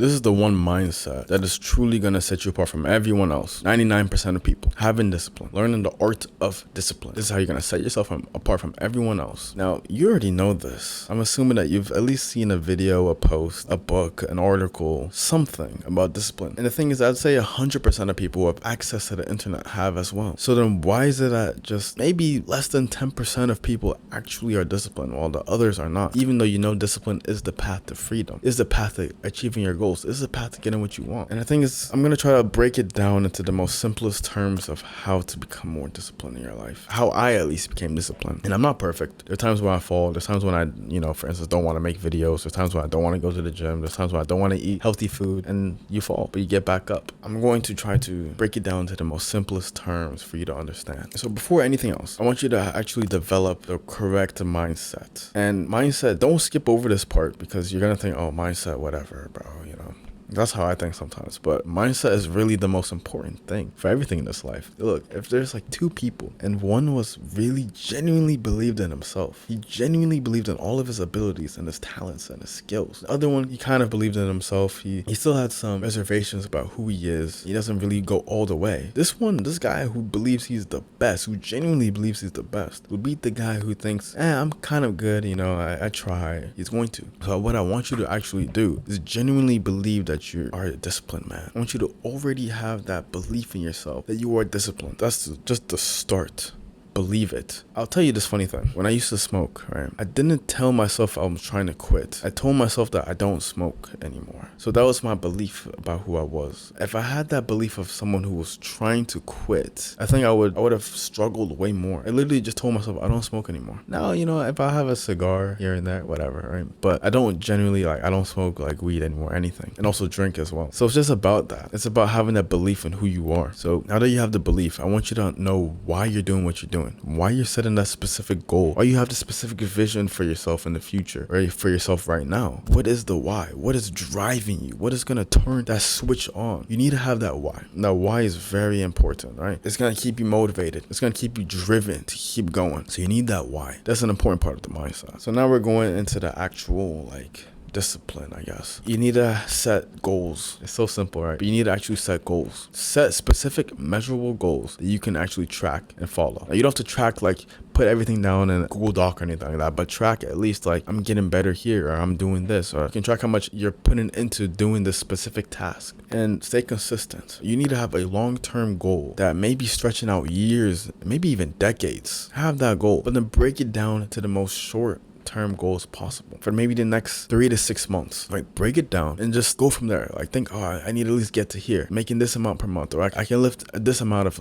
This is the one mindset that is truly going to set you apart from everyone else. 99% of people having discipline, learning the art of discipline. This is how you're going to set yourself apart from everyone else. Now, you already know this. I'm assuming that you've at least seen a video, a post, a book, an article, something about discipline. And the thing is, I'd say 100% of people who have access to the internet have as well. So then why is it that just maybe less than 10% of people actually are disciplined while the others are not? Even though you know discipline is the path to freedom, is the path to achieving your goals. This is a path to getting what you want. And the thing is, I'm going to try to break it down into the most simplest terms of how to become more disciplined in your life. How I at least became disciplined. And I'm not perfect. There are times when I fall. There's times when I, for instance, don't want to make videos. There's times when I don't want to go to the gym. There's times when I don't want to eat healthy food and you fall, but you get back up. I'm going to try to break it down to the most simplest terms for you to understand. So before anything else, I want you to actually develop the correct mindset. And mindset, don't skip over this part because you're going to think, oh, mindset, whatever, bro, That's how I think sometimes, but mindset is really the most important thing for everything in this life. Look, if there's like two people and one was really genuinely believed in himself, he genuinely believed in all of his abilities and his talents and his skills. The other one, he kind of believed in himself. He still had some reservations about who he is. He doesn't really go all the way. This guy who believes he's the best, who genuinely believes he's the best, will beat the guy who thinks, I'm kind of good, I try. He's going to. So what I want you to actually do is genuinely believe that you are a disciplined man. I want you to already have that belief in yourself that you are disciplined. That's just the start. Believe it. I'll tell you this funny thing. When I used to smoke, right, I didn't tell myself I was trying to quit. I told myself that I don't smoke anymore. So that was my belief about who I was. If I had that belief of someone who was trying to quit, I think I would have struggled way more. I literally just told myself I don't smoke anymore. Now, if I have a cigar here and there, whatever, right? But I don't genuinely I don't smoke like weed anymore, anything. And also drink as well. So it's just about that. It's about having that belief in who you are. So now that you have the belief, I want you to know why you're doing what you're doing. Why you're setting that specific goal, why you have the specific vision for yourself in the future, or for yourself right now. What is the why? What is driving you? What is going to turn that switch on? You need to have that why. That why is very important, right? It's going to keep you motivated. It's going to keep you driven to keep going. So you need that why. That's an important part of the mindset. So now we're going into the actual discipline, I guess. You need to set goals. It's so simple, right? But you need to actually set goals. Set specific measurable goals that you can actually track and follow. Now, you don't have to track put everything down in a Google Doc or anything like that, but track at least I'm getting better here, or I'm doing this, or you can track how much you're putting into doing this specific task and stay consistent. You need to have a long-term goal that may be stretching out years, maybe even decades. Have that goal, but then break it down to the most short-term goals possible for maybe the next 3 to 6 months. Break it down and just go from there. Think, I need to at least get to here, making this amount per month, or I can lift this amount of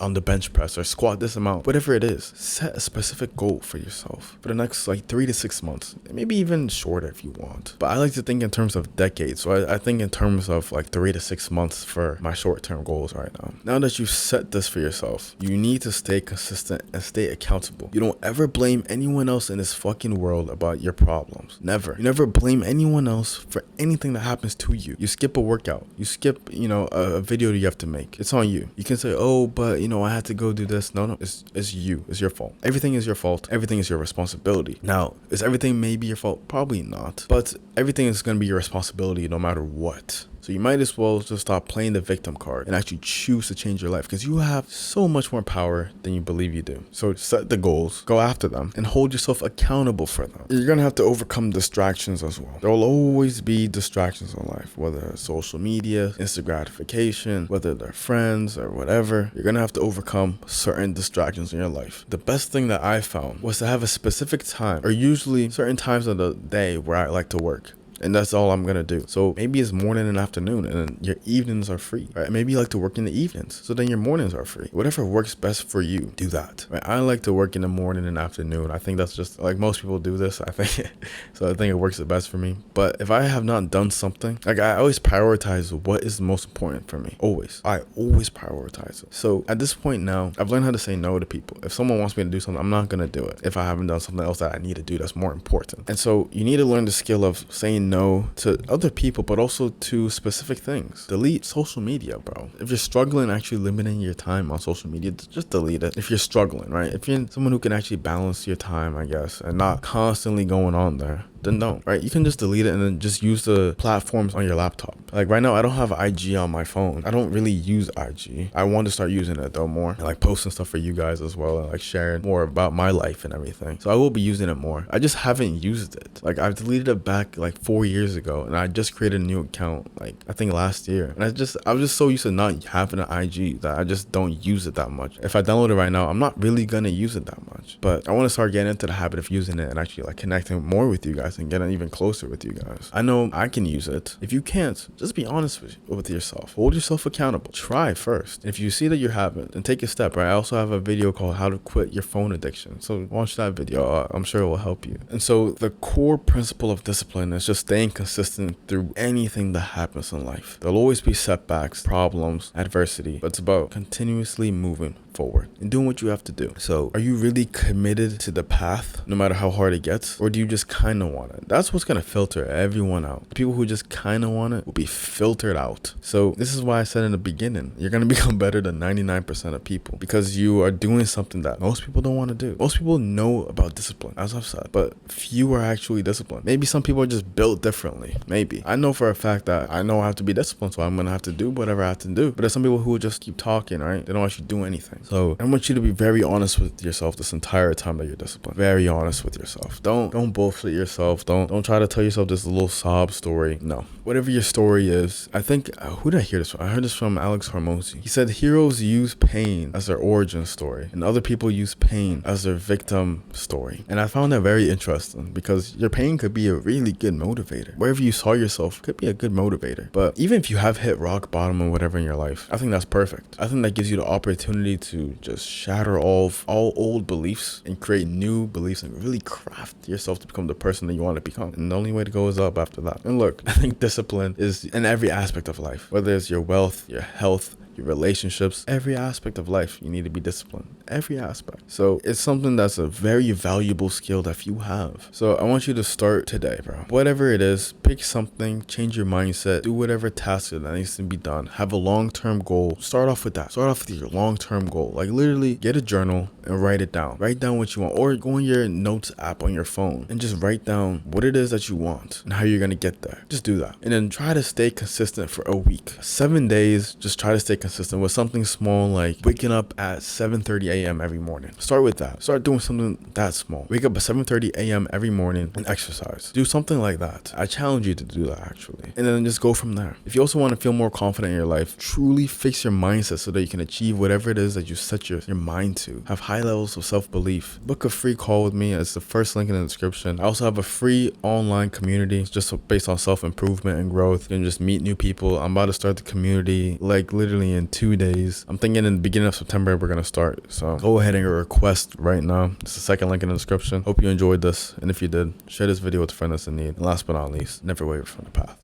on the bench press, or squat this amount, whatever it is. Set a specific goal for yourself for the next 3 to 6 months, maybe even shorter if you want. But I like to think in terms of decades, so I think in terms of 3 to 6 months for my short-term goals right now. Now that you've set this for yourself, you need to stay consistent and stay accountable. You don't ever blame anyone else in this fucking world about your problems. Never. You never blame anyone else for anything that happens to you. You skip a workout. You skip, a video that you have to make. It's on you. You can say, oh, but I had to go do this. No, it's you. It's your fault. Everything is your fault. Everything is your responsibility. Now, is everything maybe your fault? Probably not. But everything is going to be your responsibility no matter what. So you might as well just stop playing the victim card and actually choose to change your life, because you have so much more power than you believe you do. So set the goals, go after them, and hold yourself accountable for them. You're going to have to overcome distractions as well. There will always be distractions in life, whether it's social media, instant gratification, whether they're friends or whatever. You're going to have to overcome certain distractions in your life. The best thing that I found was to have a specific time, or usually certain times of the day, where I like to work. And that's all I'm gonna do. So maybe it's morning and afternoon, and then your evenings are free, right? Maybe you like to work in the evenings, so then your mornings are free. Whatever works best for you, do that, right? I like to work in the morning and afternoon. I think that's just most people do this, I think. So I think it works the best for me. But if I have not done something, I always prioritize what is the most important for me. I always prioritize it. So at this point now, I've learned how to say no to people. If someone wants me to do something, I'm not gonna do it if I haven't done something else that I need to do that's more important. And so you need to learn the skill of saying no to other people, but also to specific things. Delete social media, bro. If you're struggling actually limiting your time on social media, just delete it. If you're struggling, right? If you're someone who can actually balance your time, I guess, and not constantly going on there, then don't, right? You can just delete it and then just use the platforms on your laptop. Like right now, I don't have IG on my phone. I don't really use IG. I want to start using it though more, and like posting stuff for you guys as well, and like sharing more about my life and everything. So I will be using it more. I just haven't used it. Like I've deleted it back like 4 years ago, and I just created a new account like I think last year. And I was just so used to not having an IG that I just don't use it that much. If I download it right now, I'm not really gonna use it that much. But I want to start getting into the habit of using it and actually like connecting more with you guys and getting even closer with you guys. I know I can use it. If you can't, just be honest with yourself. Hold yourself accountable. Try first. If you see that you haven't, then take a step, right? I also have a video called How to Quit Your Phone Addiction. So watch that video. I'm sure it will help you. And so the core principle of discipline is just staying consistent through anything that happens in life. There'll always be setbacks, problems, adversity, but it's about continuously moving forward and doing what you have to do. So are you really committed to the path no matter how hard it gets, or do you just kind of want it? That's what's going to filter everyone out. The people who just kind of want it will be filtered out. So this is why I said in the beginning, you're going to become better than 99% of people, because you are doing something that most people don't want to do. Most people know about discipline, as I've said, but few are actually disciplined. Maybe some people are just built differently. Maybe. I know for a fact that I know I have to be disciplined, so I'm going to have to do whatever I have to do. But there's some people who will just keep talking, right? They don't actually do anything. So I want you to be very honest with yourself this entire time that you're disciplined. Very honest with yourself. Don't bullshit yourself. Don't try to tell yourself this little sob story. No. Whatever your story is, I think, who did I hear this from? I heard this from Alex Hormozy. He said heroes use pain as their origin story, and other people use pain as their victim story. And I found that very interesting, because your pain could be a really good motivator. Wherever you saw yourself could be a good motivator. But even if you have hit rock bottom or whatever in your life, I think that's perfect. I think that gives you the opportunity to just shatter all old beliefs and create new beliefs and really craft yourself to become the person that you want to become. And the only way to go is up after that. And look, I think discipline is in every aspect of life, whether it's your wealth, your health, your relationships, every aspect of life, you need to be disciplined. Every aspect. So it's something that's a very valuable skill that you have. So I want you to start today, bro. Whatever it is, pick something, change your mindset, do whatever task that needs to be done. Have a long-term goal. Start off with that. Start off with your long-term goal. Like literally get a journal and write it down. Write down what you want, or go on your notes app on your phone and just write down what it is that you want and how you're going to get there. Just do that. And then try to stay consistent for a week. 7 days, just try to stay consistent with something small, like waking up at 7:30 a.m. every morning. Start with that. Start doing something that small. Wake up at 7:30 a.m. every morning and exercise. Do something like that. I challenge you to do that, actually. And then just go from there. If you also want to feel more confident in your life, truly fix your mindset so that you can achieve whatever it is that you set your mind to. Have high levels of self-belief. Book a free call with me. It's the first link in the description. I also have a free online community just based on self-improvement and growth. You can just meet new people. I'm about to start the community like literally in 2 days. I'm thinking in the beginning of September we're gonna start. So go ahead and request right now. It's the second link in the description. Hope you enjoyed this, and if you did, share this video with a friend that's in need. And last but not least, never waver from the path.